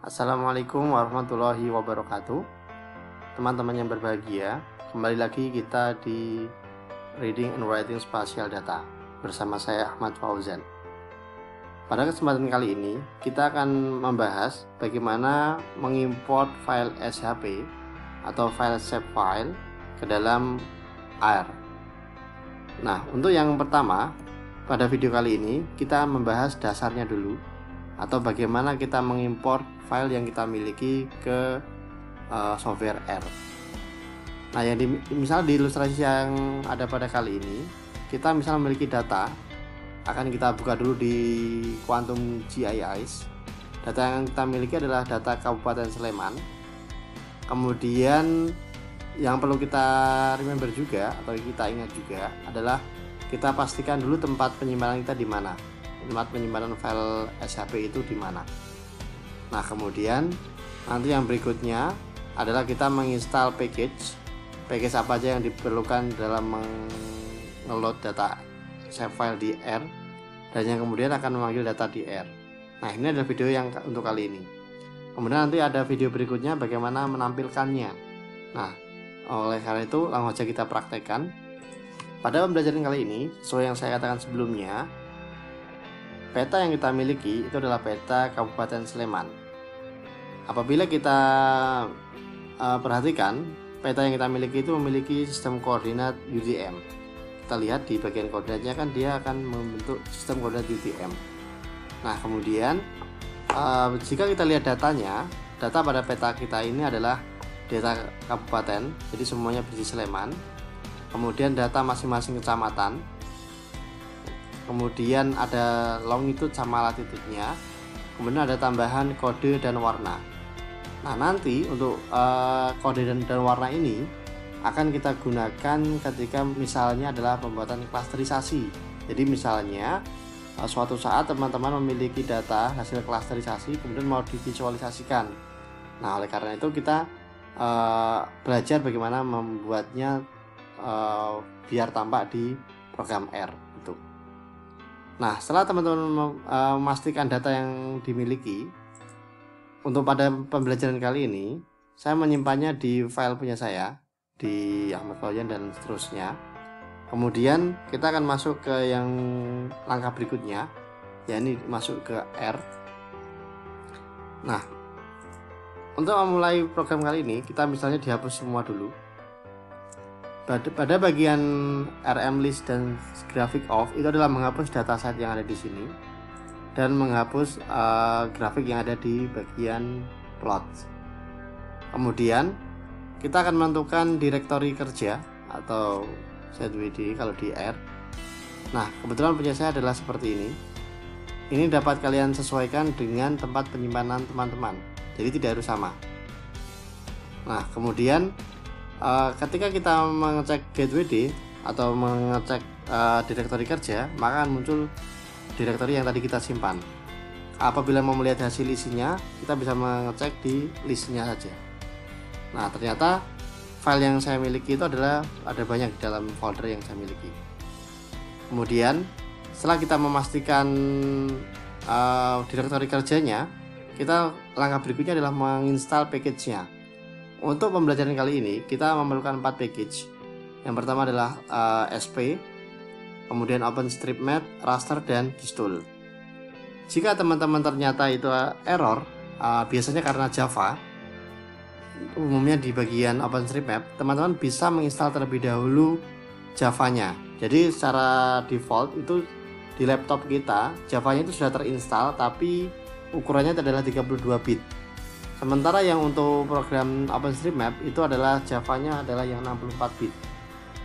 Assalamualaikum warahmatullahi wabarakatuh. Teman-teman yang berbahagia, kembali lagi kita di Reading and Writing Spatial Data bersama saya Ahmad Fauzan. Pada kesempatan kali ini kita akan membahas bagaimana mengimport file SHP atau file shape file ke dalam R. Nah, untuk yang pertama, pada video kali ini kita membahas dasarnya dulu, atau bagaimana kita mengimport file yang kita miliki ke software R. Nah, misal di ilustrasi yang ada pada kali ini, kita misal memiliki data, akan kita buka dulu di Quantum GIS. Data yang kita miliki adalah data Kabupaten Sleman. Kemudian yang perlu kita remember juga atau kita ingat juga adalah kita pastikan dulu tempat penyimpanan kita di mana. Tempat penyimpanan file SHP itu di mana. Nah, kemudian nanti yang berikutnya adalah kita menginstal package apa aja yang diperlukan dalam mengeload data shape file di R, dan yang kemudian akan memanggil data di R. Nah, ini adalah video yang untuk kali ini. Kemudian nanti ada video berikutnya bagaimana menampilkannya. Nah, oleh karena itu langsung saja kita praktekkan. Pada pembelajaran kali ini, sesuai yang saya katakan sebelumnya, peta yang kita miliki itu adalah peta Kabupaten Sleman. Apabila kita perhatikan, peta yang kita miliki itu memiliki sistem koordinat UTM. Kita lihat di bagian koordinatnya kan dia akan membentuk sistem koordinat UTM. Nah, kemudian jika kita lihat datanya, data pada peta kita ini adalah data kabupaten, jadi semuanya berisi Sleman. Kemudian data masing-masing kecamatan. Kemudian ada longitude sama latitude-nya. Kemudian ada tambahan kode dan warna. Nah, nanti untuk kode dan warna ini akan kita gunakan ketika misalnya adalah pembuatan klasterisasi. Jadi misalnya suatu saat teman-teman memiliki data hasil klasterisasi kemudian mau divisualisasikan. Nah, oleh karena itu kita belajar bagaimana membuatnya biar tampak di program R itu. Nah, setelah teman-teman memastikan data yang dimiliki, untuk pada pembelajaran kali ini, saya menyimpannya di file punya saya, di Ahmad Fauzan dan seterusnya. Kemudian kita akan masuk ke yang langkah berikutnya, yakni masuk ke R. Nah, untuk memulai program kali ini, kita misalnya dihapus semua dulu. Pada bagian RM list dan graphic off itu adalah menghapus dataset yang ada di sini dan menghapus grafik yang ada di bagian plot. Kemudian kita akan menentukan direktori kerja atau ZWD kalau di R. Nah, kebetulan punya saya adalah seperti ini. Ini dapat kalian sesuaikan dengan tempat penyimpanan teman-teman, jadi tidak harus sama. Nah, kemudian ketika kita mengecek GetWD atau mengecek direktori kerja, maka akan muncul direktori yang tadi kita simpan. Apabila mau melihat hasil isinya, kita bisa mengecek di listnya saja. Nah, ternyata file yang saya miliki itu ada banyak di dalam folder yang saya miliki. Kemudian setelah kita memastikan direktori kerjanya, langkah berikutnya adalah menginstal package-nya. Untuk pembelajaran kali ini kita memerlukan 4 package. Yang pertama adalah SP, kemudian OpenStreetMap, Raster, dan Gistol. Jika teman-teman ternyata itu error, biasanya karena Java, umumnya di bagian OpenStreetMap, teman-teman bisa menginstal terlebih dahulu Javanya. Jadi secara default itu di laptop kita Javanya itu sudah terinstall, tapi ukurannya adalah 32 bit. Sementara yang untuk program OpenStreetMap itu adalah Javanya adalah yang 64 bit.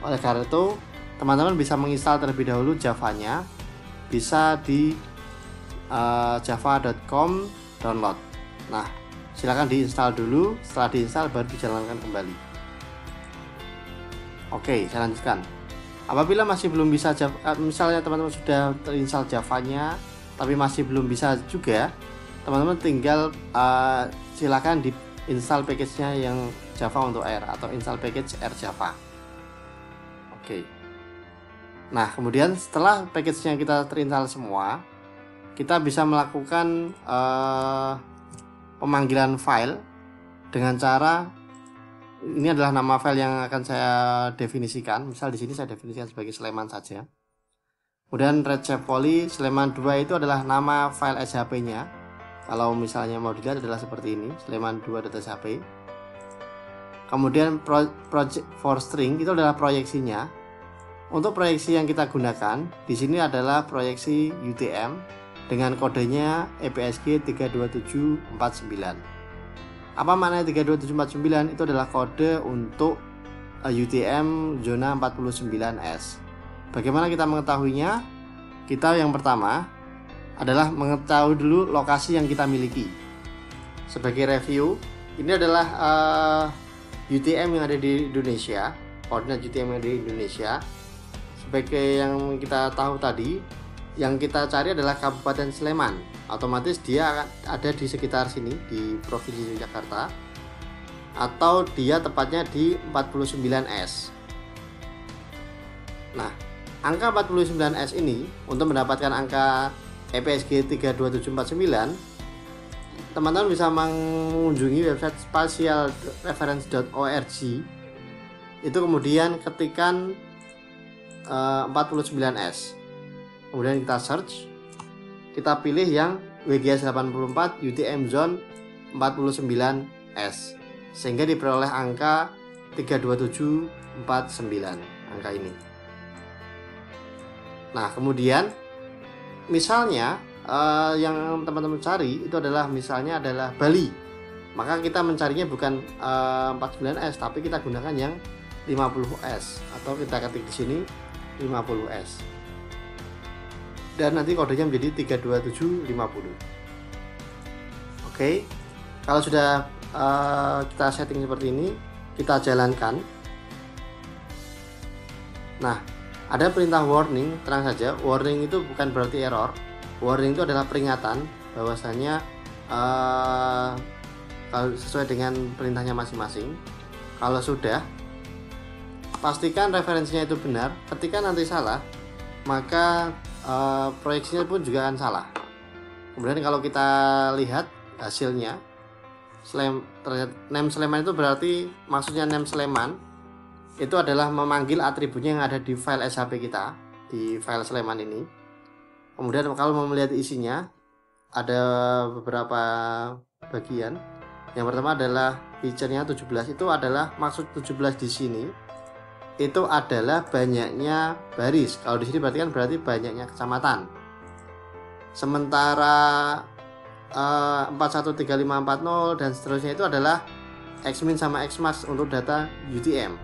Oleh karena itu, teman-teman bisa menginstal terlebih dahulu Javanya, bisa di java.com download. Nah, silakan diinstal dulu, setelah diinstal baru dijalankan kembali. Oke, saya lanjutkan. Apabila masih belum bisa misalnya teman-teman sudah terinstall Javanya tapi masih belum bisa juga, teman-teman tinggal silakan diinstal package-nya yang Java untuk R atau install package R Java. Oke. Nah, kemudian setelah package-nya kita terinstall semua, kita bisa melakukan pemanggilan file dengan cara ini adalah nama file yang akan saya definisikan. Misal di sini saya definisikan sebagai Sleman saja. Kemudian Recepoli Sleman 2 itu adalah nama file SHP-nya. Kalau misalnya mau dilihat adalah seperti ini, sleman2.shp. Kemudian project for string itu adalah proyeksinya. Untuk proyeksi yang kita gunakan di sini adalah proyeksi UTM dengan kodenya EPSG 32749. Apa makna 32749? Itu adalah kode untuk UTM zona 49S. Bagaimana kita mengetahuinya? Kita yang pertama adalah mengetahui dulu lokasi yang kita miliki. Sebagai review, ini adalah UTM yang ada di Indonesia, koordinat UTM yang ada di Indonesia. Sebagai yang kita tahu tadi, yang kita cari adalah Kabupaten Sleman. Otomatis dia akan ada di sekitar sini di Provinsi Jakarta, atau dia tepatnya di 49S. Nah, angka 49S ini untuk mendapatkan angka EPSG 32749, teman-teman bisa mengunjungi website spatialreference.org. Itu kemudian ketikkan 49S, kemudian kita search, kita pilih yang WGS 84 UTM Zone 49S, sehingga diperoleh angka 32749, angka ini. Nah, kemudian misalnya yang teman-teman cari itu adalah misalnya adalah Bali, maka kita mencarinya bukan 49S, tapi kita gunakan yang 50S, atau kita ketik di sini 50S, dan nanti kodenya menjadi 32750. Oke, kalau sudah kita setting seperti ini, kita jalankan. Nah, ada perintah warning. Tenang saja, warning itu bukan berarti error. Warning itu adalah peringatan bahwasanya kalau sesuai dengan perintahnya masing-masing. Kalau sudah, pastikan referensinya itu benar. Ketika nanti salah, maka proyeksinya pun juga akan salah. Kemudian kalau kita lihat hasilnya, name Sleman itu berarti maksudnya name Sleman itu adalah memanggil atributnya yang ada di file SHP kita, di file Sleman ini. Kemudian kalau mau melihat isinya, ada beberapa bagian. Yang pertama adalah feature-nya 17, itu adalah maksud 17 di sini itu adalah banyaknya baris. Kalau di sini berarti banyaknya kecamatan. Sementara 413540 dan seterusnya itu adalah Xmin sama Xmax untuk data UTM.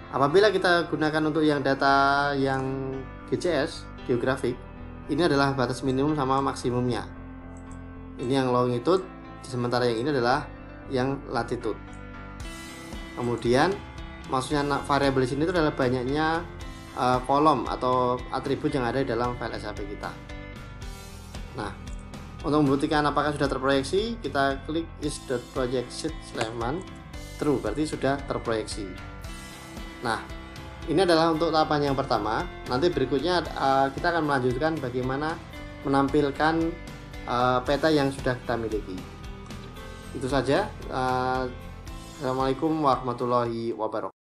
Apabila kita gunakan untuk yang data yang GCS, geografik, ini adalah batas minimum sama maksimumnya. Ini yang longitude, sementara yang ini adalah yang latitude. Kemudian maksudnya variabel di sini itu adalah banyaknya kolom atau atribut yang ada di dalam file SHP kita. Nah, untuk membuktikan apakah sudah terproyeksi, kita klik is.project Sleman true, berarti sudah terproyeksi. Nah, ini adalah untuk tahapan yang pertama. Nanti berikutnya kita akan melanjutkan bagaimana menampilkan peta yang sudah kita miliki. Itu saja. Assalamualaikum warahmatullahi wabarakatuh.